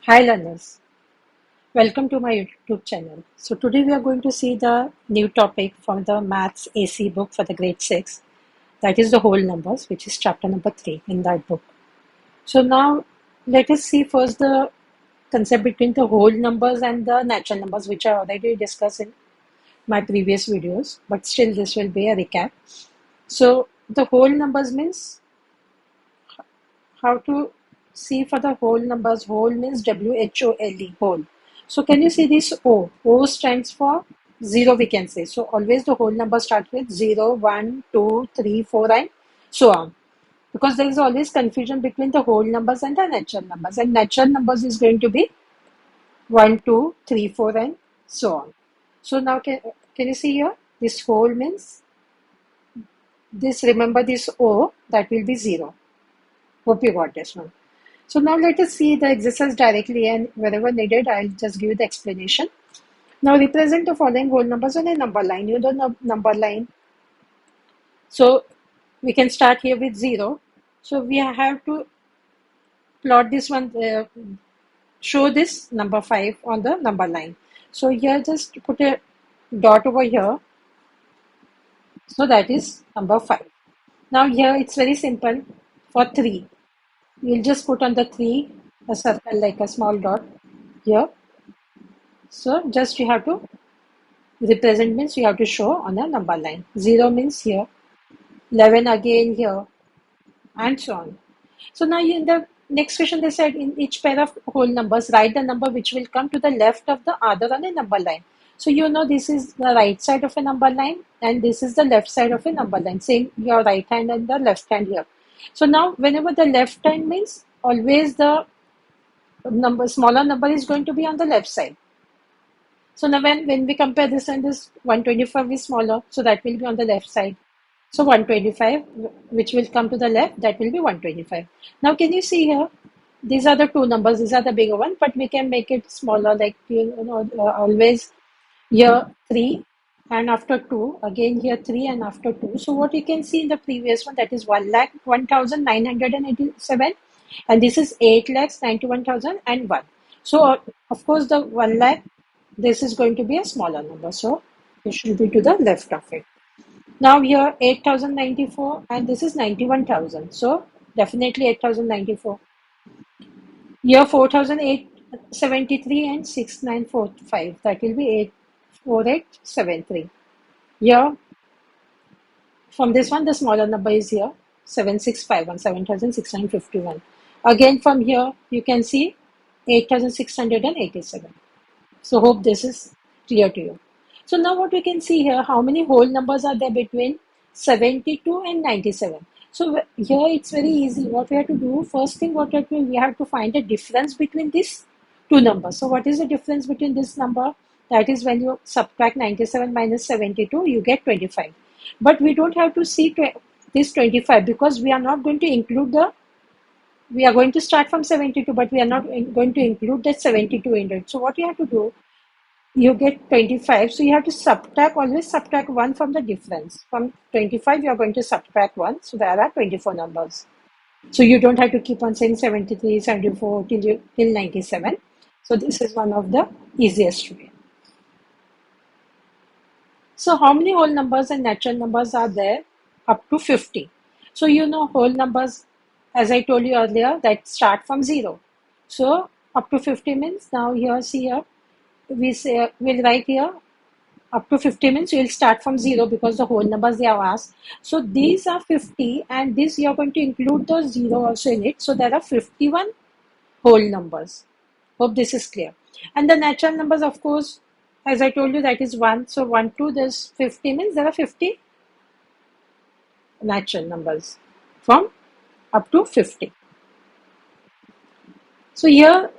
Hi learners, welcome to my YouTube channel. So today we are going to see the new topic from the Maths AC book for the grade 6, that is the whole numbers, which is chapter number 3 in that book. So now let us see first the concept between the whole numbers and the natural numbers, which I already discussed in my previous videos, but still this will be a recap. So the whole numbers means how to see for the whole numbers. Whole means WHOLE, whole. So can you see this O? O stands for 0, we can say. So always the whole number starts with 0, 1, 2, 3, 4, and so on. Because there is always confusion between the whole numbers and the natural numbers. And natural numbers is going to be 1, 2, 3, 4, and so on. So now can you see here? This whole means this, remember this O, that will be 0. Hope you got this one. So now let us see the exercise directly, and wherever needed, I'll just give you the explanation. Now represent the following whole numbers on a number line. You don't know number line. So we can start here with 0. So we have to plot this one, show this number 5 on the number line. So here just put a dot over here. So that is number 5. Now here it's very simple. For 3, you'll just put on the 3 a circle like a small dot here. So just you have to represent means you have to show on a number line. 0 means here, 11 again here, and so on. So now in the next question they said in each pair of whole numbers, write the number which will come to the left of the other on a number line. So you know this is the right side of a number line and this is the left side of a number line. Same your right hand and the left hand here. So now whenever the left hand means always the smaller number is going to be on the left side. So now when we compare this and this, 125 is smaller, so that will be on the left side. So 125, which will come to the left, that will be 125. Now can you see here? These are the two numbers, these are the bigger one, but we can make it smaller, like always here 3 and after 2, again here 3 and after 2. So what you can see in the previous one, that is 1,01,987, and this is 8,91,001. So of course the 1 lakh, this is going to be a smaller number, so it should be to the left of it. Now here 8,094 and this is 91,000, so definitely 8,094. Here 4,873 and 6,945, that will be 84873. Here from this one the smaller number is here 7,651, 7,651. Again from here you can see 8,687. So hope this is clear to you. So now what we can see here, how many whole numbers are there between 72 and 97. So here it's very easy. What we have to do, first thing what we have to find the difference between these two numbers. So what is the difference between this number? That is when you subtract 97 minus 72, you get 25. But we don't have to see this 25 because we are not going to include we are going to start from 72, but we are not going to include that 72 in it. So what you have to do, you get 25. So you have to always subtract 1 from the difference. From 25, you are going to subtract 1. So there are 24 numbers. So you don't have to keep on saying 73, 74 till 97. So this is one of the easiest way. So how many whole numbers and natural numbers are there? Up to 50. So you know whole numbers, as I told you earlier, that start from 0. So up to 50 means, now here see here, we'll write here up to 50 means we'll start from 0 because the whole numbers they have asked. So these are 50 and this you are going to include the 0 also in it. So there are 51 whole numbers. Hope this is clear. And the natural numbers, of course, as I told you, that is 1. So 1, 2, there's 50 means there are 50 natural numbers from up to 50. So here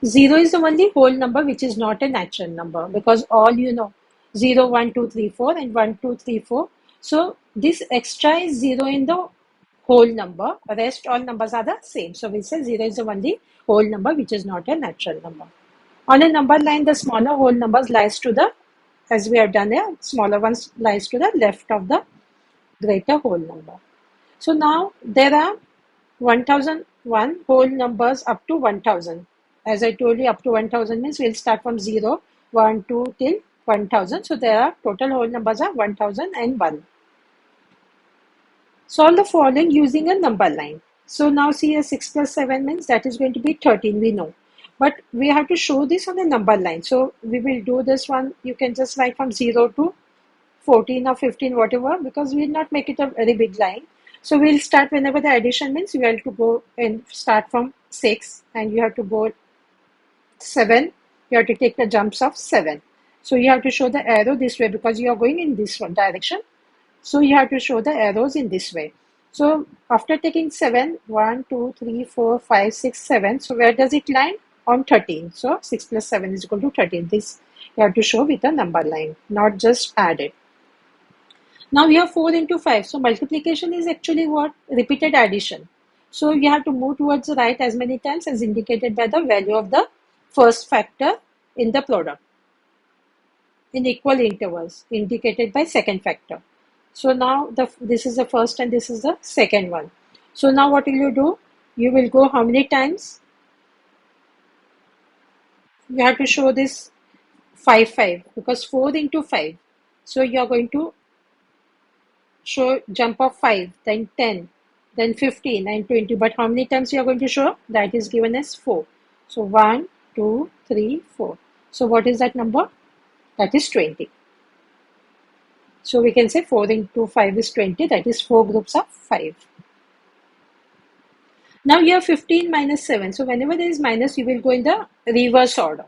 0 is the only whole number which is not a natural number because all 0, 1, 2, 3, 4 and 1, 2, 3, 4. So this extra is 0 in the whole number. Rest all numbers are the same. So we say 0 is the only whole number which is not a natural number. On a number line, the smaller whole numbers lies to the, as we have done here, smaller ones lies to the left of the greater whole number. So now there are 1001 whole numbers up to 1000, as I told you, up to 1000 means we'll start from 0, 1, 2 till 1000. So there are total whole numbers are 1001. Solve the following using a number line. So now see here 6 plus 7 means that is going to be 13, we know. But we have to show this on a number line. So we will do this one. You can just write from 0 to 14 or 15, whatever, because we will not make it a very big line. So we'll start whenever the addition means you have to go and start from 6 and you have to go 7. You have to take the jumps of 7. So you have to show the arrow this way because you are going in this one direction. So you have to show the arrows in this way. So after taking 7, 1, 2, 3, 4, 5, 6, 7. So where does it line? On 13. So 6 plus 7 is equal to 13. This you have to show with a number line, not just add it. Now we have 4 into 5. So multiplication is actually what? Repeated addition. So you have to move towards the right as many times as indicated by the value of the first factor in the product in equal intervals indicated by second factor. So now this is the first and this is the second one. So now what will you do? You will go how many times? You have to show this 5, 5 because 4 into 5. So you are going to show jump of 5, then 10, then 15 and 20. But how many times you are going to show? That is given as 4. So 1, 2, 3, 4. So what is that number? That is 20. So we can say 4 into 5 is 20. That is 4 groups of 5. Now you have 15 minus 7. So whenever there is minus, you will go in the reverse order.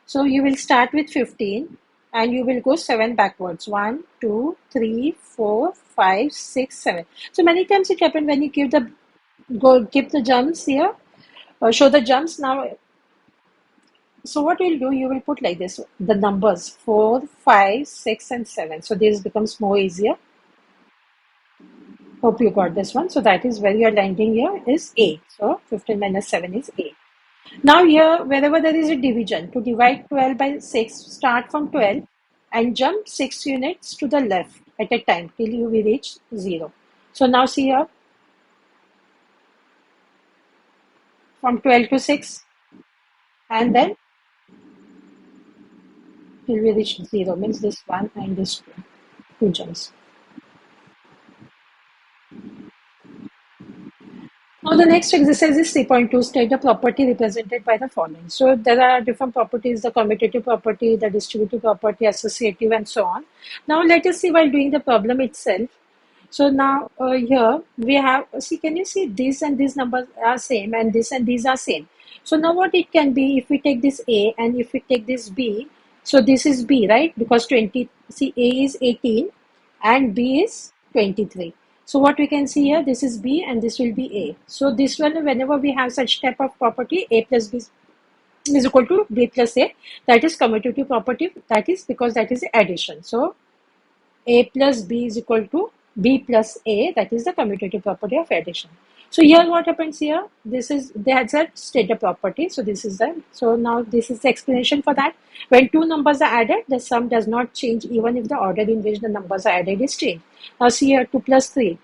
So you will start with 15 and you will go 7 backwards. 1, 2, 3, 4, 5, 6, 7. So many times it happens when you give the jumps here, show the jumps now. So what you'll do, you will put like this, the numbers 4, 5, 6 and 7. So this becomes more easier. Hope you got this one. So that is where your landing here is 8. So 15 minus 7 is 8. Now here, wherever there is a division, to divide 12 by 6, start from 12 and jump 6 units to the left at a time till you will reach 0. So now see here, from 12 to 6 and then till we reach 0 means this one and this two jumps. Now the next exercise is 3.2, state the property represented by the following. So there are different properties, the commutative property, the distributive property, associative and so on. Now let us see while doing the problem itself. So now here we have, see, can you see this and these numbers are same and this and these are same. So now what it can be, if we take this A and if we take this B, so this is B, right? Because 20, see A is 18 and B is 23. So what we can see here, this is B and this will be A. So this one, whenever we have such type of property, A plus B is equal to B plus A, that is commutative property, that is because that is addition. So A plus B is equal to B plus A, that is the commutative property of addition. So here what happens here, this is, that's a stator property. So this is the, so now this is the explanation for that. When two numbers are added, the sum does not change even if the order in which the numbers are added is changed. Now see here 2 plus 3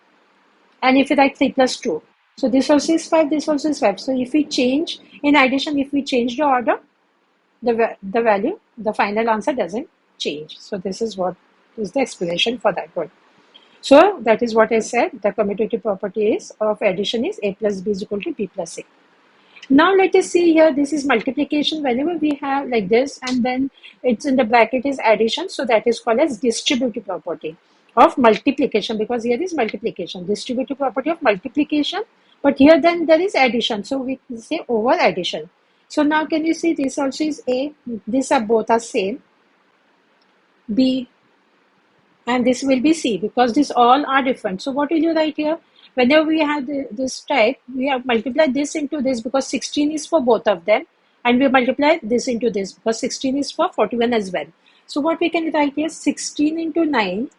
and if you write 3 plus 2. So this also is 5, this also is 5. So if we change, in addition, if we change the order, the value, the final answer doesn't change. So this is what is the explanation for that one. So that is what I said, the commutative property is of addition is A plus B is equal to B plus A. Now let us see here, this is multiplication. Whenever we have like this and then it's in the bracket is addition, so that is called as distributive property of multiplication, because here is multiplication, distributive property of multiplication, but here then there is addition, so we can say over addition. So now can you see this also is A, these are both are same, B and this will be C because these all are different. So what will you write here? Whenever we have this type, we have multiplied this into this because 16 is for both of them, and we multiply this into this because 16 is for 41 as well. So what we can write here, 16 into 9.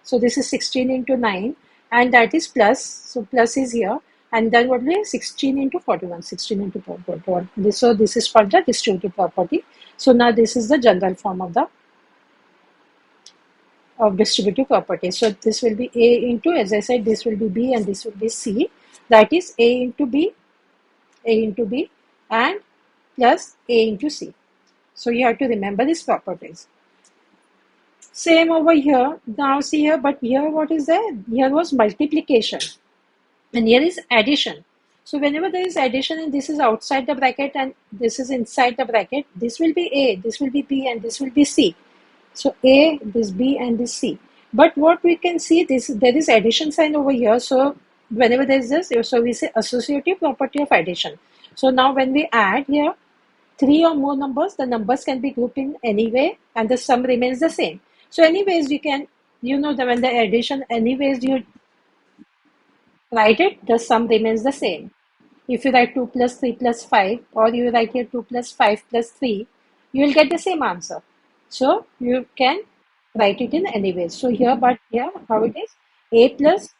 So this is 16 into 9 and that is plus. So plus is here and then what will be 16 into 41, 16 into 41. So this is called the distributive property. So now this is the general form of distributive property. So this will be A into, as I said, this will be B and this will be C. That is A into B and plus A into C. So you have to remember these properties. Same over here. Now see here, but here what is there? Here was multiplication and here is addition. So whenever there is addition and this is outside the bracket and this is inside the bracket, this will be A, this will be B and this will be C. So A, this B and this C. But what we can see, this there is addition sign over here. So whenever there is this, so we say associative property of addition. So now when we add here, three or more numbers, the numbers can be grouped in any way and the sum remains the same. So anyways, you can, that when the addition, anyways you write it, the sum remains the same. If you write 2 plus 3 plus 5 or you write here 2 plus 5 plus 3, you will get the same answer. So you can write it in any way. So here, but here how it is, A plus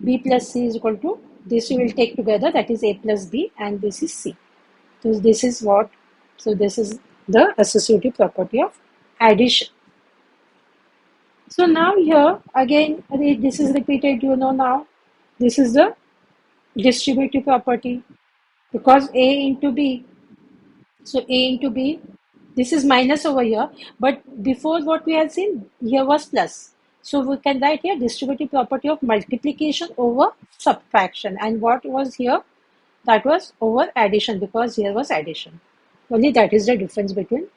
B plus C is equal to, this you will take together, that is A plus B and this is C. So this is what, so this is the associative property of addition. So now here again, this is repeated, now. This is the distributive property because A into B. So A into B, this is minus over here, but before what we had seen, here was plus. So we can write here distributive property of multiplication over subtraction. And what was here? That was over addition because here was addition. Only that is the difference between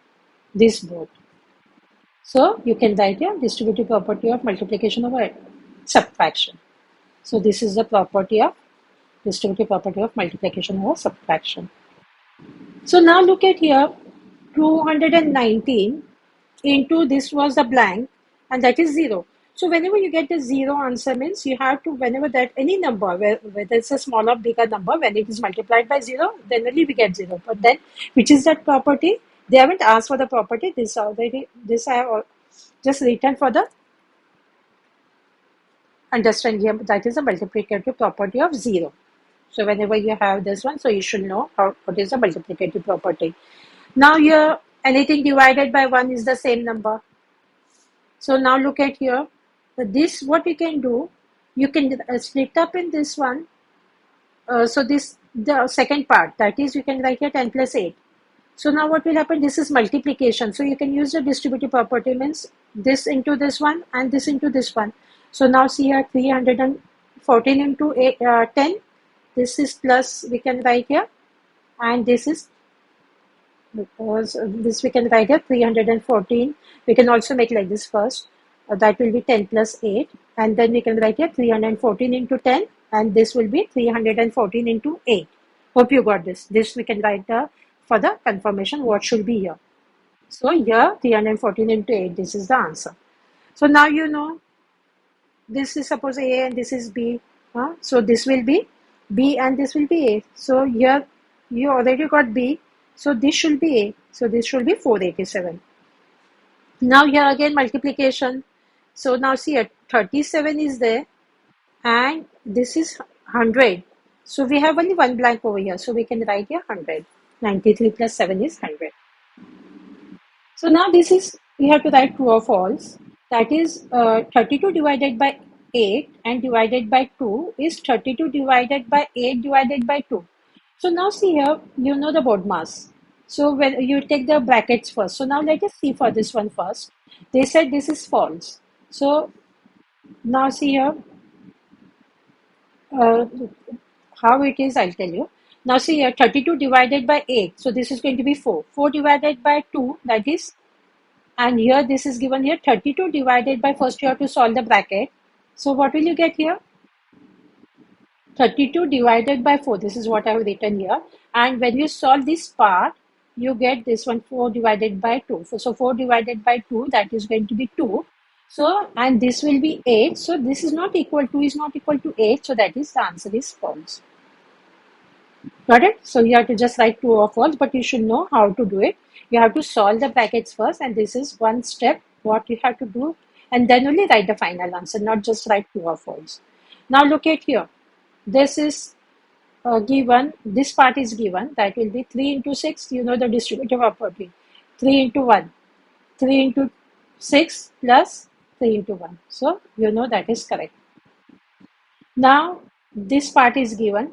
these both. So you can write here distributive property of multiplication over subtraction. So this is the property of distributive property of multiplication over subtraction. So now look at here, 219 into this was a blank and that is 0. So whenever you get the 0 answer means you have to, whenever that any number, whether it's a small or bigger number, when it is multiplied by 0, then only we get 0. But then, which is that property? They haven't asked for the property. This I have just written for the understand here, that is a multiplicative property of 0. So whenever you have this one, so you should know what is the multiplicative property. Now here, anything divided by 1 is the same number. So now look at here. This, what you can do, you can split up in this one. So this, the second part, that is you can write here 10 plus 8. So now what will happen? This is multiplication. So you can use the distributive property, means this into this one and this into this one. So now see here 314 into 10. This is plus, we can write here, and this is, because this we can write here 314. We can also make like this first. That will be 10 plus 8. And then we can write here 314 into 10. And this will be 314 into 8. Hope you got this. This we can write for the confirmation what should be here. So here 314 into 8. This is the answer. So now you know this is suppose A and this is B. So this will be B and this will be A. So here you already got B. So this should be A. So this should be 487. Now here again multiplication. So now see here 37 is there and this is 100. So we have only one blank over here. So we can write here 100. 93 plus 7 is 100. So now this is, we have to write true or false. That is 32 divided by 8 and divided by 2 is 32 divided by 8 divided by 2. So now see here, you know the board mass. So when you take the brackets first. So now let us see for this one first. They said this is false. So now see here, how it is, I'll tell you. Now see here, 32 divided by 8. So this is going to be 4. 4 divided by 2, that is, and here this is given here 32 divided by, first you have to solve the bracket. So what will you get here? 32 divided by 4. This is what I have written here. And when you solve this part, you get this one 4 divided by 2. So 4 divided by 2, that is going to be 2. So, and this will be 8. So this is not equal to, is not equal to 8. So that is, the answer is false. Got it? So you have to just write true or false, but you should know how to do it. You have to solve the brackets first, and this is one step what you have to do, and then only write the final answer, not just write true or false. Now look at here. This is given, this part is given, that will be 3 into 6, you know the distributive property. 3 into 1, 3 into 6 plus 3 into 1. So you know that is correct. Now this part is given.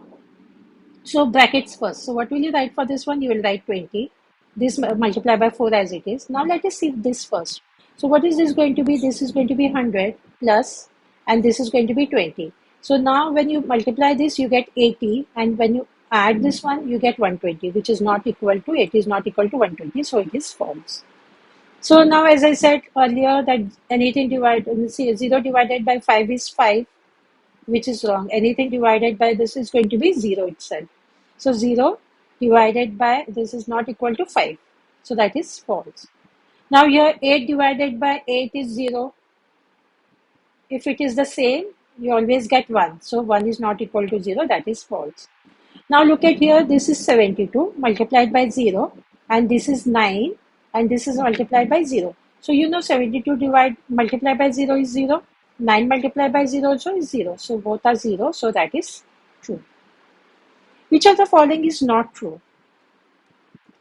So brackets first. So what will you write for this one? You will write 20. This multiply by 4 as it is. Now let us see this first. So what is this going to be? This is going to be 100 plus, and this is going to be 20. So now when you multiply this, you get 80, and when you add this one, you get 120, which is not equal to 80 is not equal to 120, so it is false. So now, as I said earlier, that anything divided, see, 0 divided by 5 is 5, which is wrong. Anything divided by this is going to be 0 itself. So 0 divided by this is not equal to 5. So that is false. Now here 8 divided by 8 is 0. If it is the same, you always get 1. So 1 is not equal to 0. That is false. Now look at here. This is 72 multiplied by 0. And this is 9. And this is multiplied by 0. So you know 72 multiplied by 0 is 0. 9 multiplied by 0 also is 0. So both are 0. So that is true. Which of the following is not true?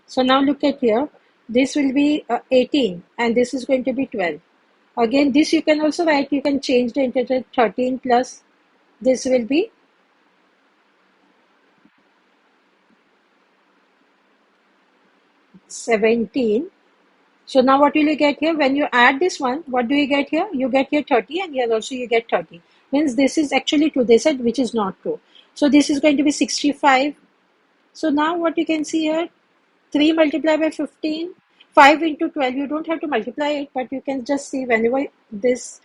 So now look at here. This will be 18 and this is going to be 12. Again, this you can also write. You can change the integer 13 plus this will be 17. So now what will you get here? When you add this one, what do you get here? You get here 30 and here also you get 30. Means this is actually true. They said which is not true. So this is going to be 65. So now what you can see here, 3 multiplied by 15, 5 into 12. You don't have to multiply it, but you can just see whenever this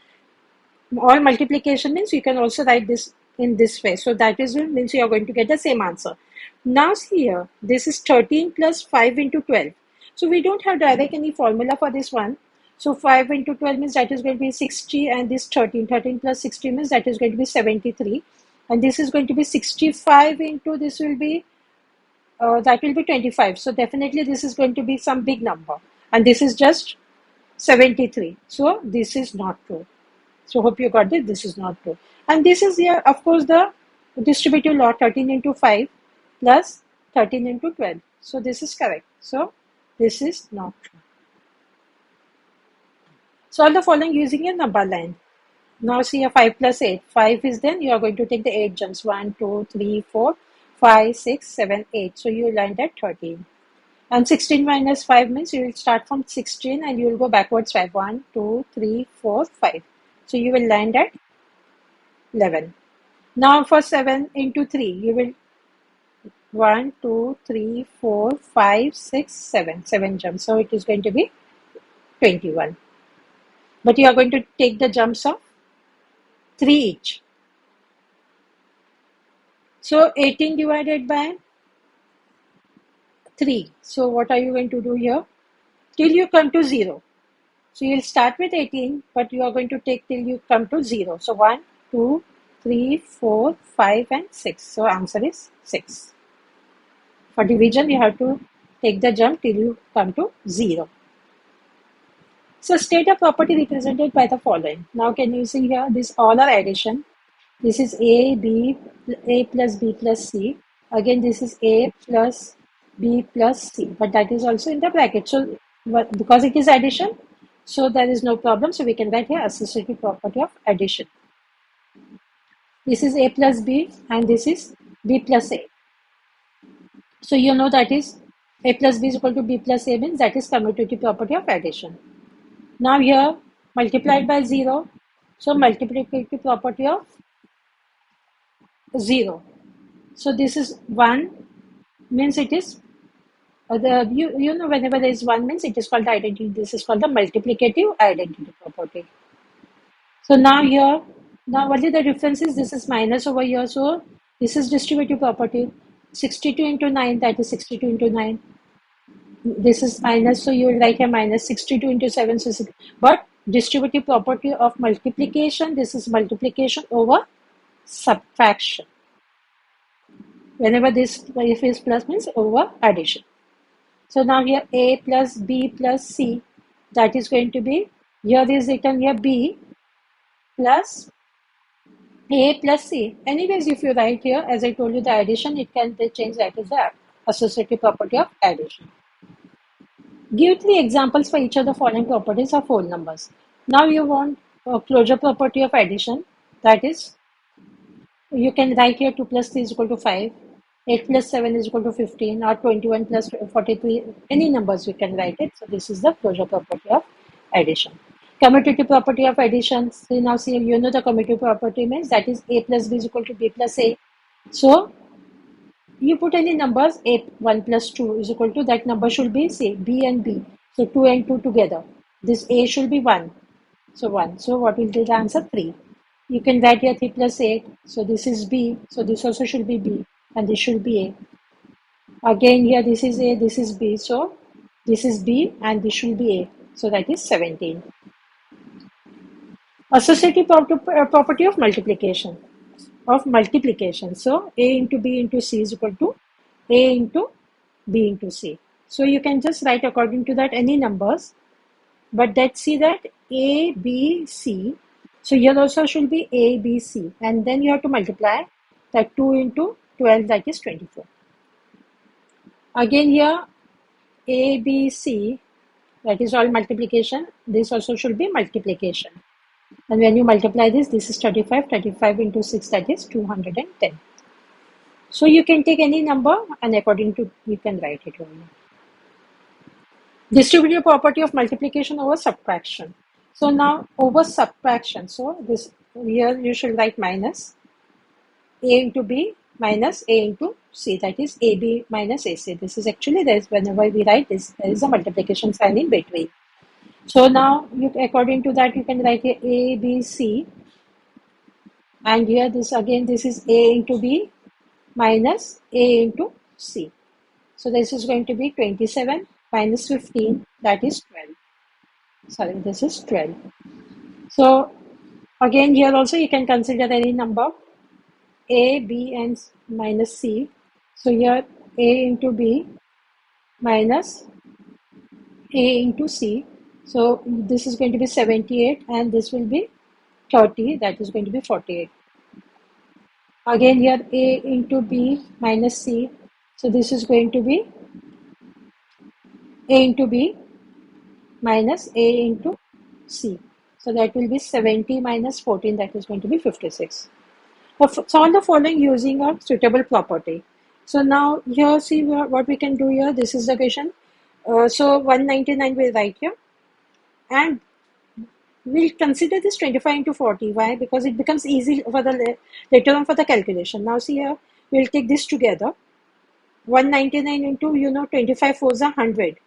all multiplication means you can also write this in this way. So that is means you are going to get the same answer. Now see here, this is 13 plus 5 into 12. So we don't have direct any formula for this one. So 5 into 12 means that is going to be 60 and this 13. 13 plus 60 means that is going to be 73. And this is going to be 65 into this will be, that will be 25. So definitely this is going to be some big number. And this is just 73. So this is not true. So hope you got it. This is not true. And this is here, of course, the distributive law 13 into 5 plus 13 into 12. So this is correct. So this is not true. Solve the following using a number line. Now see a 5 plus 8. 5 is then you are going to take the 8 jumps. 1, 2, 3, 4, 5, 6, 7, 8. So you land at 13. And 16 minus 5 means you will start from 16 and you will go backwards 5. 1, 2, 3, 4, 5. So you will land at 11. Now for 7 into 3, you will 1, 2, 3, 4, 5, 6, 7. 7 jumps. So it is going to be 21. But you are going to take the jumps of 3 each. So 18 divided by 3. So what are you going to do here? Till you come to 0. So you'll start with 18, but you are going to take till you come to 0. So 1, 2, 3, 4, 5 and 6. So answer is 6. For division, you have to take the jump till you come to 0. So state a property represented by the following. Now can you see here, this all are addition. This is A plus B plus C. Again, this is A plus B plus C. But that is also in the bracket. So because it is addition, so there is no problem. So we can write here associative property of addition. This is A plus B and this is B plus A. So you know that is A plus B is equal to B plus A means that is commutative property of addition. Now here multiplied by 0. So multiplicative property of 0. So this is 1 means it is you know whenever there is 1 means it is called the identity. This is called the multiplicative identity property. So now here, now what is the difference is this is minus over here. So this is distributive property. 62 into 9, that is 62 into 9. This is minus, so you will write a minus 62 into 7. So but distributive property of multiplication, this is multiplication over subtraction. Whenever this if is plus means over addition. So now here A plus B plus C, that is going to be, here is written here B plus A plus C. Anyways, if you write here, as I told you, the addition, it can be changed, that is the associative property of addition. Give 3 examples for each of the following properties of whole numbers. Now you want a closure property of addition, that is, you can write here 2 plus 3 is equal to 5. 8 plus 7 is equal to 15, or 21 plus 43, any numbers we can write it. So this is the closure property of addition. Commutative property of addition. So now see, you know the commutative property means that is a plus b is equal to b plus a. So you put any numbers, a 1 plus 2 is equal to, that number should be, say, b and b. So 2 and 2 together. This a should be 1. So 1. So what will be the answer? 3. You can write here 3 plus 8. So this is b. So this also should be b. And this should be a. Again here this is a, this is b. So this is b and this should be a. So that is 17. Associative property of multiplication. So a into b into c is equal to a into b into c. So you can just write according to that any numbers, but let's see that a, b, c. So here also should be a, b, c, and then you have to multiply that 2 into 12, that is 24. Again here a, b, c, that is all multiplication. This also should be multiplication. And when you multiply this is 35. 35 into 6, that is 210. So you can take any number and according to, you can write it only. Distributive property of multiplication over subtraction. So now over subtraction, so this here you should write minus a into b minus a into c, that is ab minus ac. This is actually, there is, whenever we write this, there is a multiplication sign in between. So now you, according to that, you can write here a, b, c, and here this again, this is a into b minus a into c. So this is going to be 27 minus 15, that is 12. Sorry, this is 12. So again here also you can consider any number a, b and minus c. So here a into b minus a into c. So this is going to be 78 and this will be 30, that is going to be 48. Again here a into b minus c. So this is going to be a into b minus a into c. So that will be 70 minus 14, that is going to be 56. Solve the following using a suitable property. So now here see what we can do here. This is the question. So 199 we'll write here. And we'll consider this 25 into 40. Why? Because it becomes easy for the later on for the calculation. Now see here, we'll take this together. 199 into 25 fours are 100.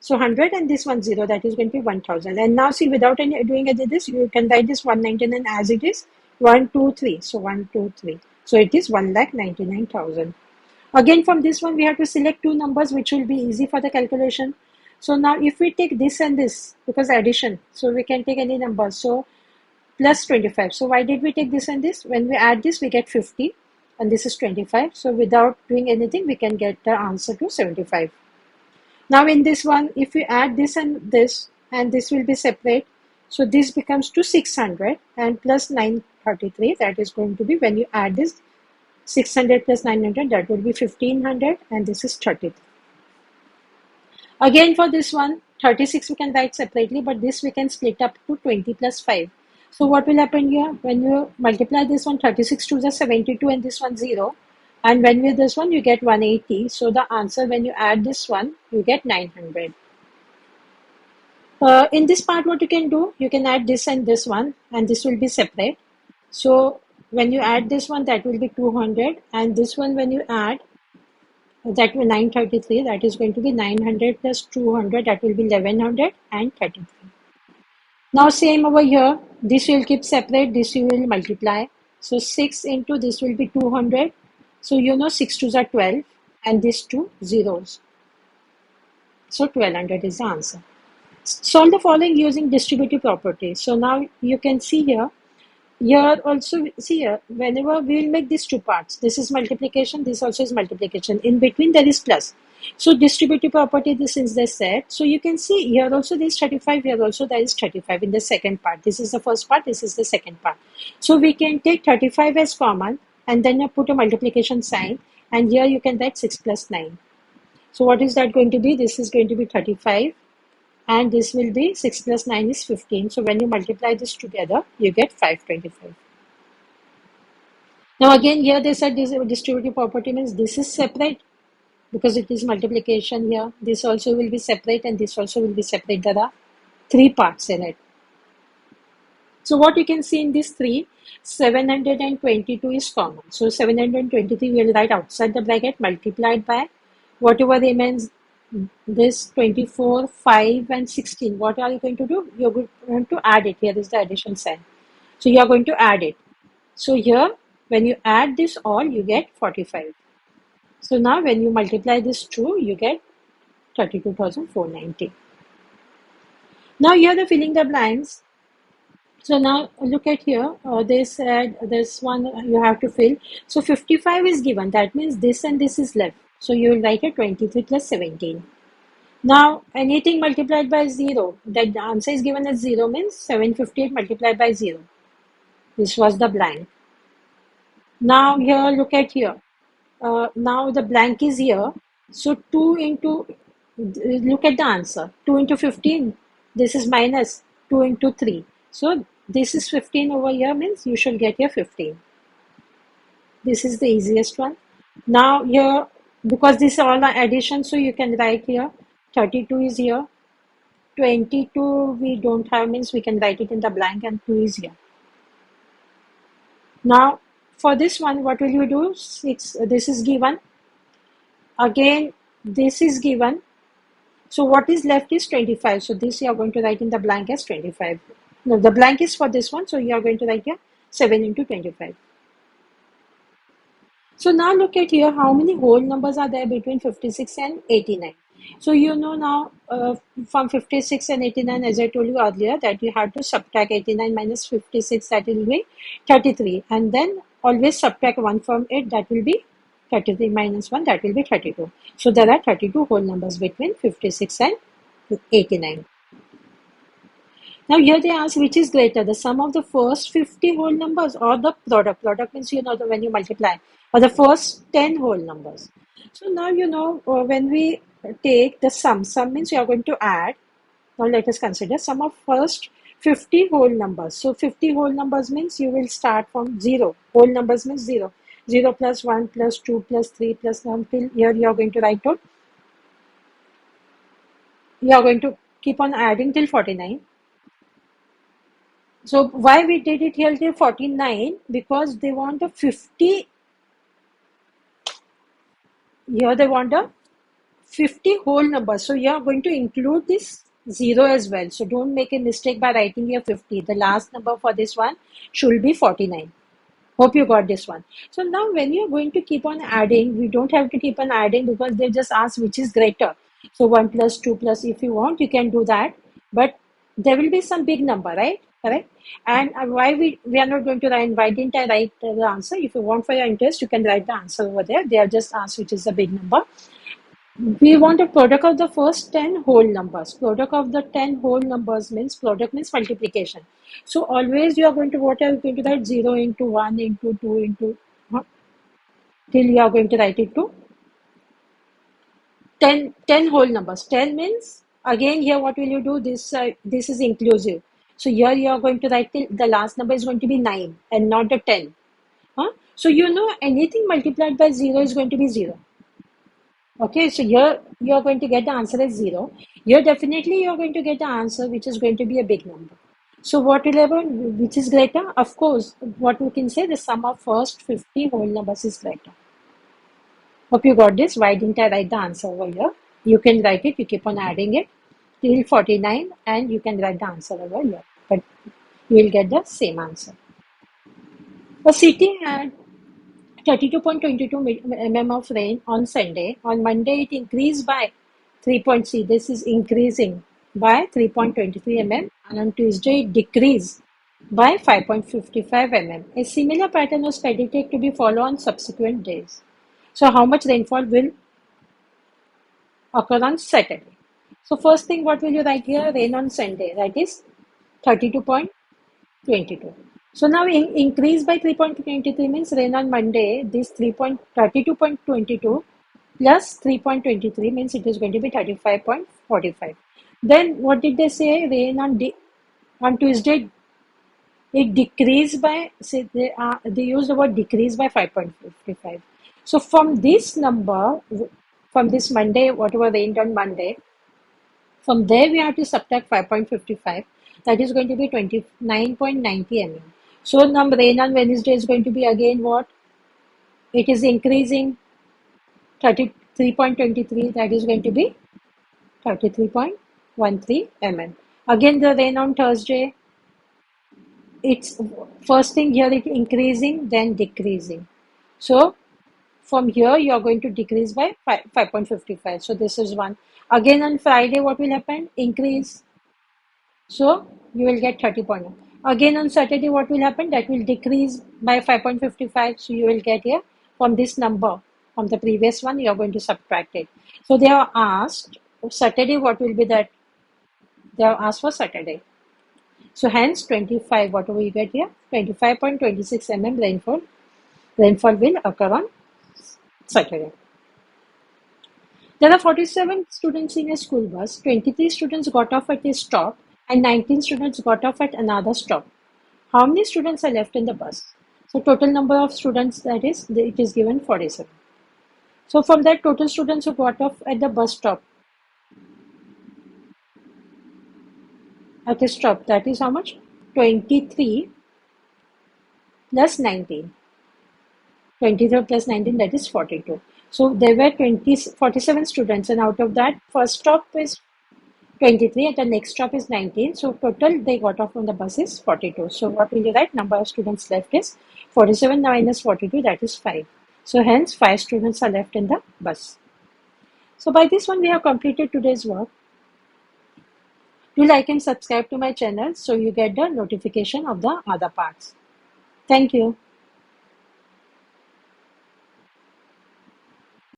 So 100 and this 0, that is going to be 1000. And now see, without any doing any of this, you can write this 199 as it is 1, 2, 3. So 1, 2, 3. So it is 1,99,000. Again from this one we have to select two numbers which will be easy for the calculation. So now if we take this and this, because addition, so we can take any number. So plus 25. So why did we take this and this? When we add this we get 50 and this is 25. So without doing anything we can get the answer to 75. Now in this one, if we add this and this will be separate. So this becomes to 600 and plus 933, that is going to be, when you add this 600 plus 900, that will be 1500 and this is 33. Again for this one, 36 we can write separately, but this we can split up to 20 plus 5. So what will happen here? When you multiply this one, 36 to the 72 and this one 0. And when with this one, you get 180. So the answer, when you add this one, you get 900. In this part, what you can do, you can add this and this one, and this will be separate. So when you add this one, that will be 200. And this one, when you add, that will be 933. That is going to be 900 plus 200. That will be 1133. Now same over here. This will keep separate. This you will multiply. So 6 into this will be 200. So 6 2s are 12 and these two zeros. So 1200 is the answer. Solve the following using distributive property. So now you can see here. Here also see here, whenever we will make these two parts. This is multiplication, this also is multiplication. In between there is plus. So distributive property, this is the set. So you can see here also there is 35, here also there is 35 in the second part. This is the first part, this is the second part. So we can take 35 as common and then you put a multiplication sign and here you can write 6 plus 9. So what is that going to be? This is going to be 35 and this will be 6 plus 9 is 15. So when you multiply this together, you get 525. Now again here they said this distributive property means this is separate because it is multiplication here. This also will be separate and this also will be separate. There are three parts in it. So what you can see in these three, 722 is common. So 723 we will write outside the bracket multiplied by whatever remains, this 24, 5 and 16. What are you going to do? You're going to add it. Here is the addition sign. So you are going to add it. So here when you add this all you get 45. So now when you multiply this 2 you get 32,490. Now here the filling the blanks. So now look at here, they said this one you have to fill. So 55 is given, that means this and this is left. So you will write a 23 plus 17. Now anything multiplied by 0, that the answer is given as 0 means 758 multiplied by 0. This was the blank. Now here look at here. Now the blank is here. So 2 into, look at the answer. 2 into 15, this is minus 2 into 3. So this is 15 over here means you should get here 15. This is the easiest one. Now here, because this is all are addition, so you can write here 32 is here. 22 we don't have means we can write it in the blank and 2 is here. Now for this one, what will you do? 6, this is given. Again, this is given. So what is left is 25. So this you are going to write in the blank as 25. No, the blank is for this one. So you are going to write here 7 into 25. So now look at here, how many whole numbers are there between 56 and 89. So you know now from 56 and 89, as I told you earlier, that you have to subtract 89 minus 56, that will be 33. And then always subtract 1 from it, that will be 33 minus 1, that will be 32. So there are 32 whole numbers between 56 and 89. Now here they ask which is greater, the sum of the first 50 whole numbers or the product. Product means you know when you multiply, or the first 10 whole numbers. So now you know when we take the sum means you are going to add. Now let us consider sum of first 50 whole numbers. So 50 whole numbers means you will start from 0. Whole numbers means 0. 0 plus 1 plus 2 plus 3 plus 1 till here you are going to write out. You are going to keep on adding till 49. So why we did it here till 49? Because they want a 50. Here they want a 50 whole number. So you are going to include this 0 as well. So don't make a mistake by writing here 50. The last number for this one should be 49. Hope you got this one. So now when you're going to keep on adding, we don't have to keep on adding because they just ask which is greater. So 1 plus 2 plus, if you want, you can do that. But there will be some big number, right? Correct? And why we are not going to write, why didn't I write the answer? If you want for your interest, you can write the answer over there. They have just asked which is the big number. We want a product of the first 10 whole numbers. Product of the 10 whole numbers means product means multiplication. So always you are going to, what are you going to write? 0 into 1 into 2 into, till you are going to write it to 10 whole numbers. 10 means, again here what will you do? This is inclusive. So here you are going to write till the last number is going to be 9 and not the 10. So you know anything multiplied by 0 is going to be 0. Okay, so here you are going to get the answer as 0. Here definitely you are going to get the answer which is going to be a big number. So what will happen? Which is greater? Of course, what we can say, the sum of first 50 whole numbers is greater. Hope you got this. Why didn't I write the answer over here? You can write it, you keep on adding it till 49 and you can write the answer over here. But you will get the same answer. A city had 32.22 mm of rain on Sunday. On Monday, it increased by 3.3. This is increasing by 3.23 mm. And on Tuesday, it decreased by 5.55 mm. A similar pattern was predicted to be followed on subsequent days. So how much rainfall will occur on Saturday? So first thing, what will you write here? Rain on Sunday. That is 32.22. So now increase by 3.23 means rain on Monday. This 32.22 plus 3.23 means it is going to be 35.45. Then what did they say? Rain on Tuesday it decreased by, say they use the word decrease by 5.55. So from this number, from this Monday, whatever rained on Monday, from there we have to subtract 5.55. That is going to be 29.90 mm. So number rain on Wednesday is going to be again what? It is increasing 33.23. That is going to be 33.13 mm. Again the rain on Thursday, it's first thing here it increasing then decreasing. So from here you are going to decrease by 5.55. So this is one. Again on Friday what will happen? Increase. So you will get 30.1. Again on Saturday what will happen? That will decrease by 5.55. So you will get here from this number, from the previous one you are going to subtract it. So they are asked Saturday what will be that? They have asked for Saturday. So hence 25, whatever you get here, 25.26 mm rainfall will occur on Saturday. There are 47 students in a school bus. 23 students got off at a stop and 19 students got off at another stop. How many students are left in the bus? So total number of students, that is, it is given 47. So from that total students who got off at the bus stop, at a stop, that is how much? 23 plus 19. 23 plus 19, that is 42. So there were 47 students, and out of that, first stop is 23 and the next stop is 19. So total they got off from the bus is 42. So what will you write? Number of students left is 47 minus 42, that is 5. So hence 5 students are left in the bus. So by this one we have completed today's work. Do like and subscribe to my channel so you get the notification of the other parts. Thank you.